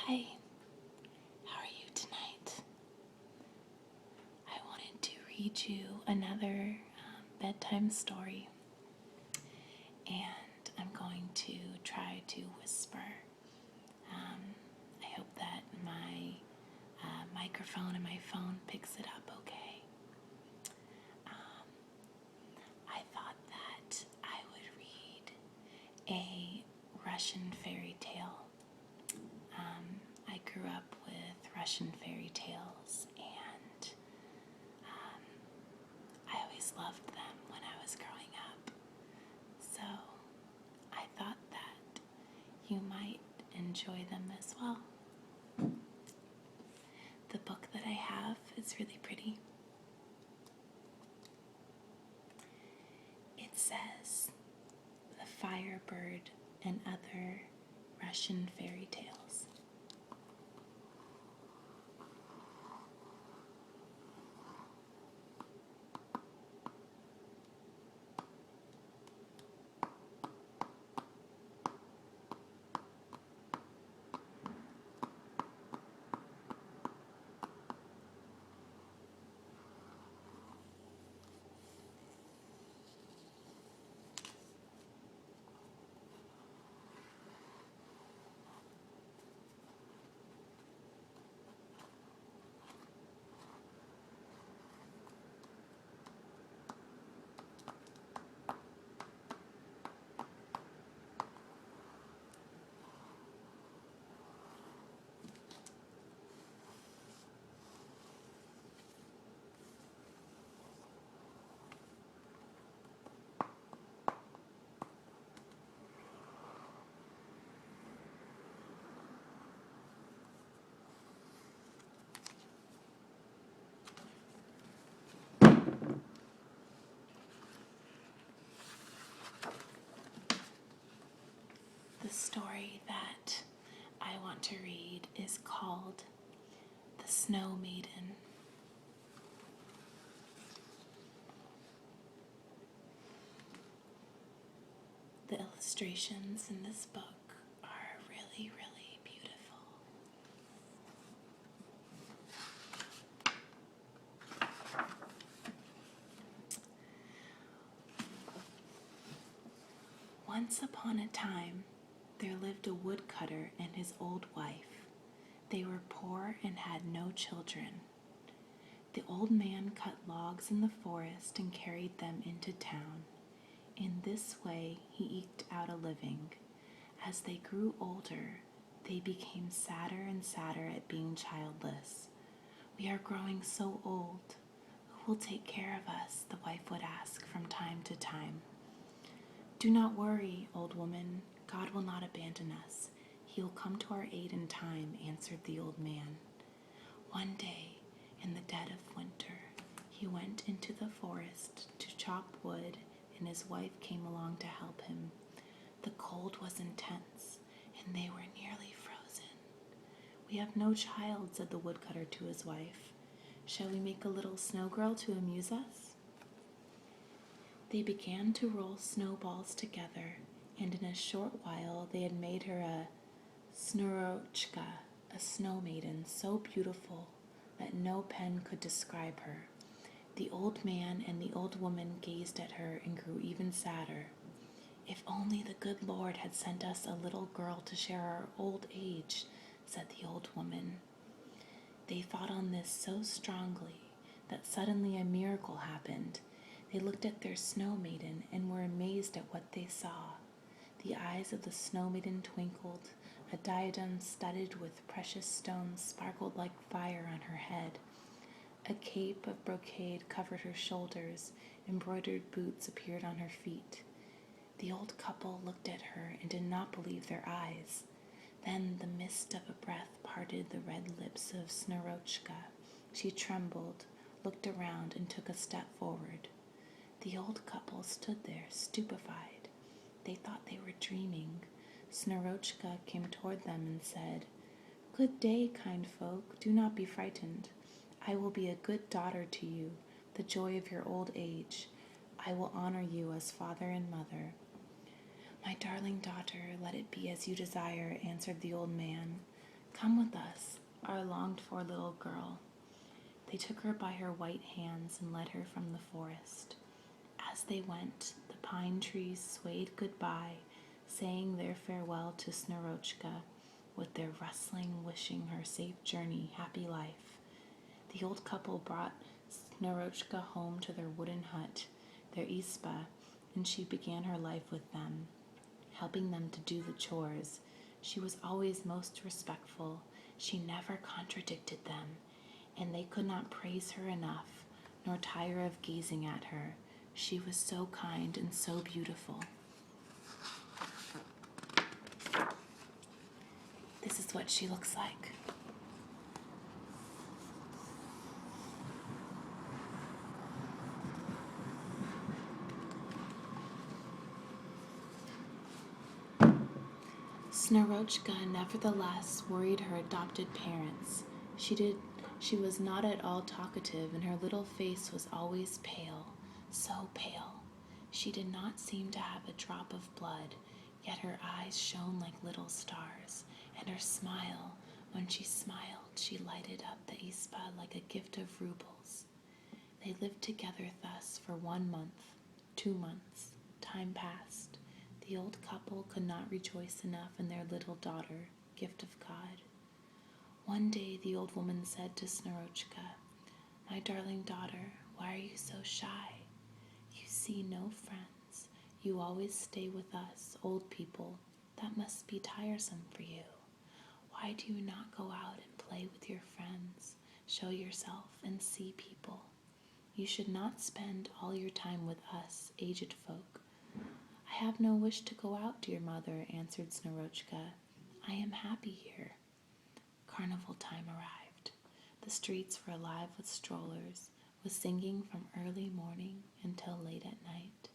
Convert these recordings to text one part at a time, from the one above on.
Hi, how are you tonight? I wanted to read you another bedtime story, and I'm going to try to whisper. I hope that my microphone and my phone picks it up okay. I thought that I would read a Russian fairy tale. I grew up with Russian fairy tales, and I always loved them when I was growing up. So I thought that you might enjoy them as well. The book that I have is really pretty. It says The Firebird and Other Russian Fairy Tales. The story that I want to read is called The Snow Maiden. The illustrations in this book are really, really beautiful. Once upon a time, there lived a woodcutter and his old wife. They were poor and had no children. The old man cut logs in the forest and carried them into town. In this way, he eked out a living. As they grew older, they became sadder and sadder at being childless. "We are growing so old. Who will take care of us?" the wife would ask from time to time. "Do not worry, old woman. God will not abandon us. He will come to our aid in time," answered the old man. One day, in the dead of winter, he went into the forest to chop wood, and his wife came along to help him. The cold was intense, and they were nearly frozen. "We have no child," said the woodcutter to his wife. "Shall we make a little snow girl to amuse us?" They began to roll snowballs together, and in a short while they had made her a Snegurochka, a snow maiden so beautiful that no pen could describe her. The old man and the old woman gazed at her and grew even sadder. "If only the good Lord had sent us a little girl to share our old age," said the old woman. They thought on this so strongly that suddenly a miracle happened. They looked at their snow maiden and were amazed at what they saw. The eyes of the snow maiden twinkled. A diadem studded with precious stones sparkled like fire on her head. A cape of brocade covered her shoulders. Embroidered boots appeared on her feet. The old couple looked at her and did not believe their eyes. Then the mist of a breath parted the red lips of Snegurochka. She trembled, looked around, and took a step forward. The old couple stood there, stupefied. They thought they were dreaming. Snegurochka came toward them and said, "Good day, kind folk. Do not be frightened. I will be a good daughter to you, the joy of your old age. I will honor you as father and mother." "My darling daughter, let it be as you desire," answered the old man. Come with us, our longed-for little girl. They took her by her white hands and led her from the forest. As they went, the pine trees swayed goodbye, saying their farewell to Snegurochka, with their rustling wishing her safe journey, happy life. The old couple brought Snegurochka home to their wooden hut, their isba, and she began her life with them, helping them to do the chores. She was always most respectful. She never contradicted them, and they could not praise her enough, nor tire of gazing at her. She was so kind and so beautiful. This is what she looks like. Snegurochka nevertheless worried her adopted parents. She was not at all talkative, and her little face was always pale, so pale. She did not seem to have a drop of blood, yet her eyes shone like little stars, and her smile, when she smiled, she lighted up the isba like a gift of rubles. They lived together thus for 1 month, 2 months. Time passed. The old couple could not rejoice enough in their little daughter, gift of God. One day the old woman said to Snegurochka, "My darling daughter, why are you so shy? You see no friends. You always stay with us, old people. That must be tiresome for you. Why do you not go out and play with your friends, show yourself, and see people? You should not spend all your time with us, aged folk." "I have no wish to go out, dear mother," answered Snegurochka. "I am happy here." Carnival time arrived. The streets were alive with strollers, with singing from early morning until late at night.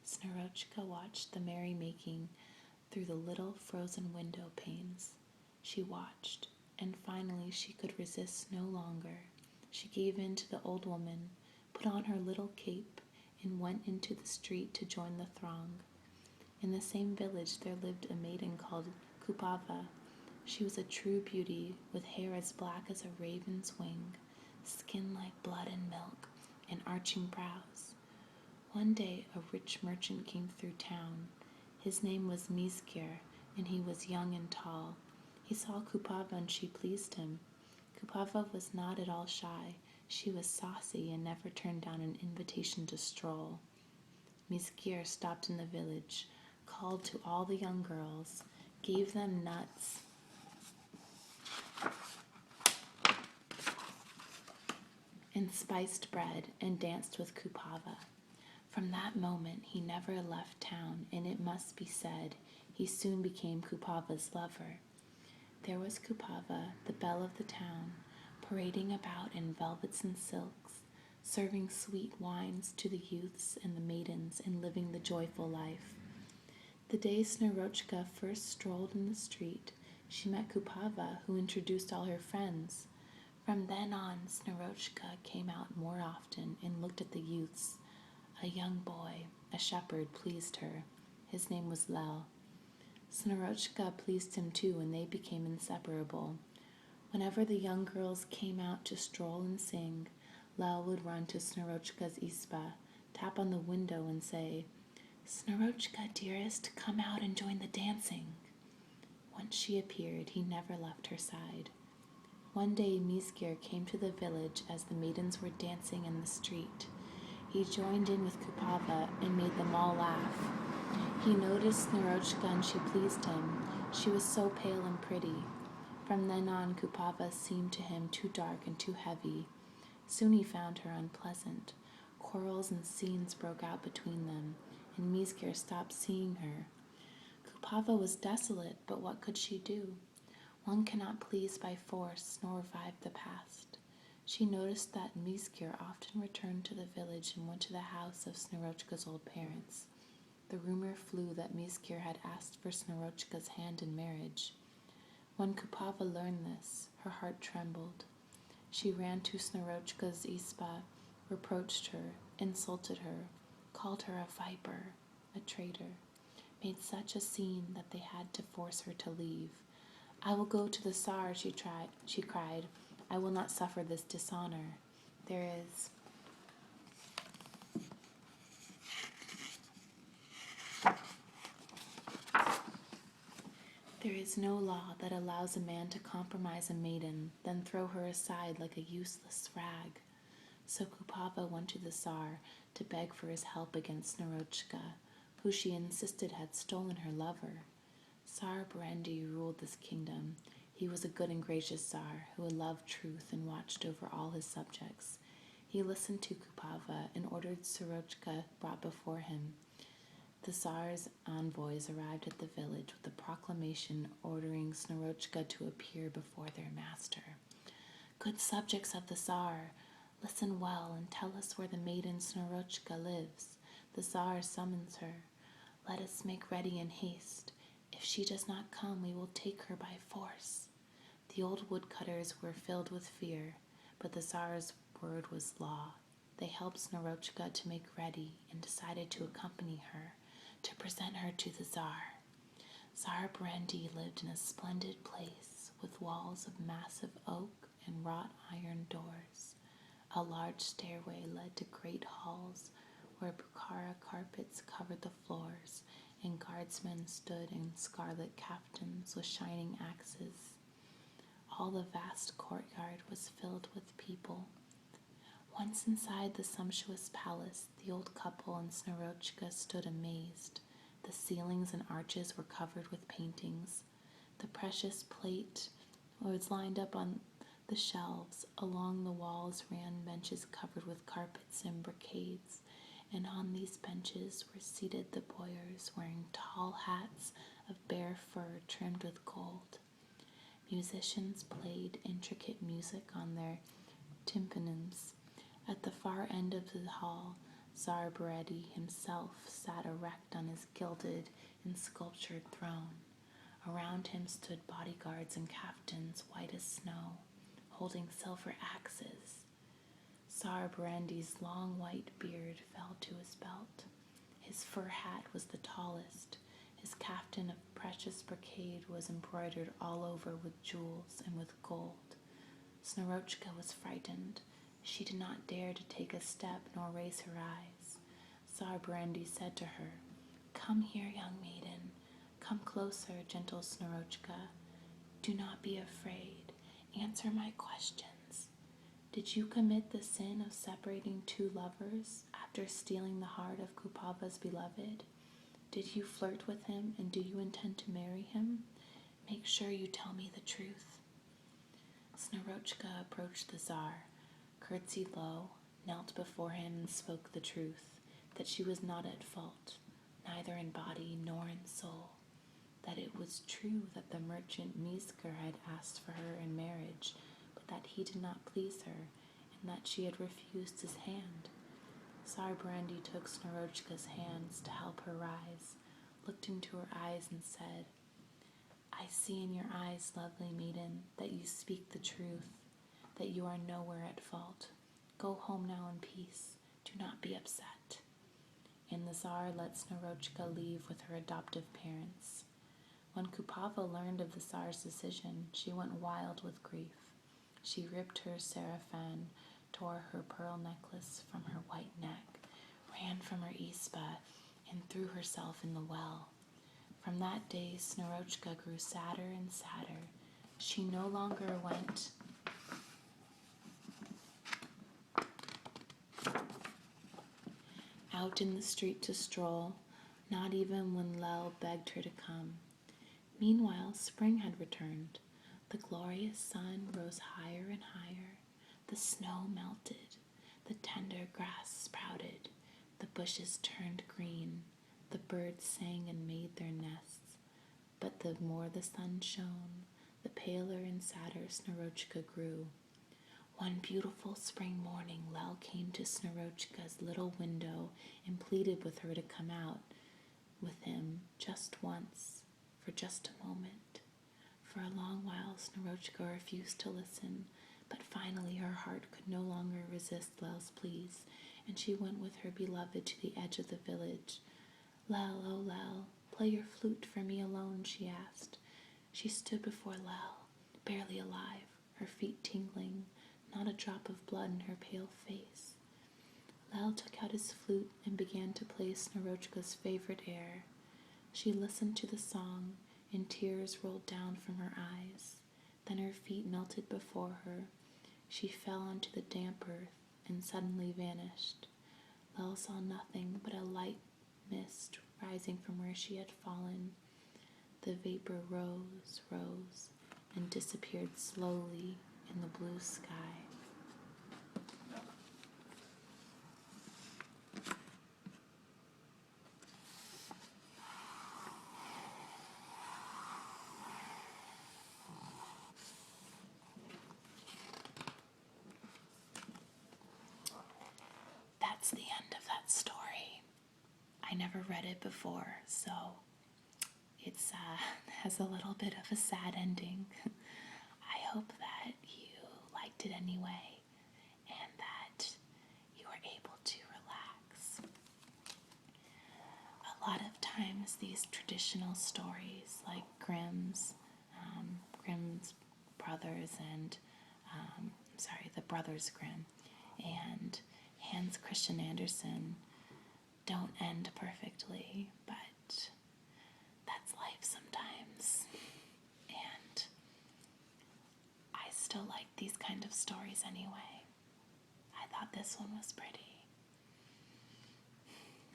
Snegurochka watched the merrymaking through the little frozen window panes. She watched, and finally she could resist no longer. She gave in to the old woman, put on her little cape, and went into the street to join the throng. In the same village there lived a maiden called Kupava. She was a true beauty, with hair as black as a raven's wing, skin like blood and milk, and arching brows. One day a rich merchant came through town. His name was Mizgir, and he was young and tall. He saw Kupava and she pleased him. Kupava was not at all shy. She was saucy and never turned down an invitation to stroll. Mizgir stopped in the village, called to all the young girls, gave them nuts and spiced bread, and danced with Kupava. From that moment he never left town, and it must be said, he soon became Kupava's lover. There was Kupava, the belle of the town, parading about in velvets and silks, serving sweet wines to the youths and the maidens, and living the joyful life. The day Snegurochka first strolled in the street, she met Kupava, who introduced all her friends. From then on, Snegurochka came out more often and looked at the youths. A young boy, a shepherd, pleased her. His name was Lel. Snegurochka pleased him too, and they became inseparable. Whenever the young girls came out to stroll and sing, Lel would run to Snegurochka's isba, tap on the window, and say, "Snegurochka, dearest, come out and join the dancing." Once she appeared, he never left her side. One day Mizgir came to the village as the maidens were dancing in the street. He joined in with Kupava and made them all laugh. He noticed Snegurochka and she pleased him. She was so pale and pretty. From then on, Kupava seemed to him too dark and too heavy. Soon he found her unpleasant. Quarrels and scenes broke out between them, and Mizgir stopped seeing her. Kupava was desolate, but what could she do? One cannot please by force nor revive the past. She noticed that Mizgir often returned to the village and went to the house of Snegurochka's old parents. The rumor flew that Mizgir had asked for Snegurochka's hand in marriage. When Kupava learned this, her heart trembled. She ran to Snegurochka's isba, reproached her, insulted her, called her a viper, a traitor, made such a scene that they had to force her to leave. I will go to the Tsar, she cried. I will not suffer this dishonor. There is There is no law that allows a man to compromise a maiden, then throw her aside like a useless rag. So Kupava went to the Tsar to beg for his help against Snegurochka, who she insisted had stolen her lover. Tsar Brandy ruled this kingdom. He was a good and gracious Tsar who loved truth and watched over all his subjects. He listened to Kupava and ordered Sorochka brought before him. The Tsar's envoys arrived at the village with a proclamation ordering Snegurochka to appear before their master. Good subjects of the Tsar, listen well and tell us where the maiden Snegurochka lives. The Tsar summons her. Let us make ready in haste. If she does not come, we will take her by force. The old woodcutters were filled with fear, but the Tsar's word was law. They helped Snegurochka to make ready and decided to accompany her, to present her to the Tsar. Tsar Brandy lived in a splendid place with walls of massive oak and wrought iron doors. A large stairway led to great halls where Bukhara carpets covered the floors and guardsmen stood in scarlet caftans with shining axes. All the vast courtyard was filled with people. Once inside the sumptuous palace, the old couple and Snegurochka stood amazed. The ceilings and arches were covered with paintings. The precious plate was lined up on the shelves. Along the walls ran benches covered with carpets and brocades, and on these benches were seated the boyars wearing tall hats of bear fur trimmed with gold. Musicians played intricate music on their tympanums. At the far end of the hall, Tsar Baredi himself sat erect on his gilded and sculptured throne. Around him stood bodyguards in caftans white as snow, holding silver axes. Tsar Barendi's long white beard fell to his belt. His fur hat was the tallest. His caftan of precious brocade was embroidered all over with jewels and with gold. Snegurochka was frightened. She did not dare to take a step nor raise her eyes. Tsar Barendi said to her, Come here, young maiden. Come closer, gentle Snegurochka. Do not be afraid. Answer my questions. Did you commit the sin of separating two lovers after stealing the heart of Kupava's beloved? Did you flirt with him, and do you intend to marry him? Make sure you tell me the truth. Snegurochka approached the Tsar, curtsied low, knelt before him, and spoke the truth, that she was not at fault, neither in body nor in soul, that it was true that the merchant Misker had asked for her in marriage, but that he did not please her, and that she had refused his hand. Tsar Brandy took Snegurochka's hands to help her rise, looked into her eyes and said, I see in your eyes, lovely maiden, that you speak the truth, that you are nowhere at fault. Go home now in peace. Do not be upset. And the Tsar let Snegurochka leave with her adoptive parents. When Kupava learned of the Tsar's decision, she went wild with grief. She ripped her sarafan, tore her pearl necklace from her white neck, ran from her isba, and threw herself in the well. From that day, Snegurochka grew sadder and sadder. She no longer went out in the street to stroll, not even when Lel begged her to come. Meanwhile, spring had returned. The glorious sun rose higher and higher. The snow melted. The tender grass sprouted. The bushes turned green. The birds sang and made their nests. But the more the sun shone, the paler and sadder Snegurochka grew. One beautiful spring morning, Lel came to Snegurochka's little window and pleaded with her to come out with him just once, for just a moment. For a long while, Snegurochka refused to listen, but finally her heart could no longer resist Lel's pleas, and she went with her beloved to the edge of the village. Lel, oh Lel, play your flute for me alone, she asked. She stood before Lel, barely alive, her feet tingling, not a drop of blood in her pale face. Lel took out his flute and began to play Snegurochka's favorite air. She listened to the song, and tears rolled down from her eyes. Then her feet melted before her. She fell onto the damp earth and suddenly vanished. Lel saw nothing but a light mist rising from where she had fallen. The vapor rose, and disappeared slowly in the blue sky. That's the end of that story. I never read it before, so it's has a little bit of a sad ending. I hope that you liked it anyway, and that you were able to relax. A lot of times these traditional stories, like Grimm's brothers and, the Brothers Grimm and Hans Christian Andersen, don't end perfectly, but that's life sometimes. And I still like these kind of stories anyway. I thought this one was pretty.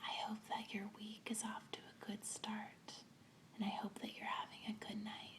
I hope that your week is off to a good start, and I hope that you're having a good night.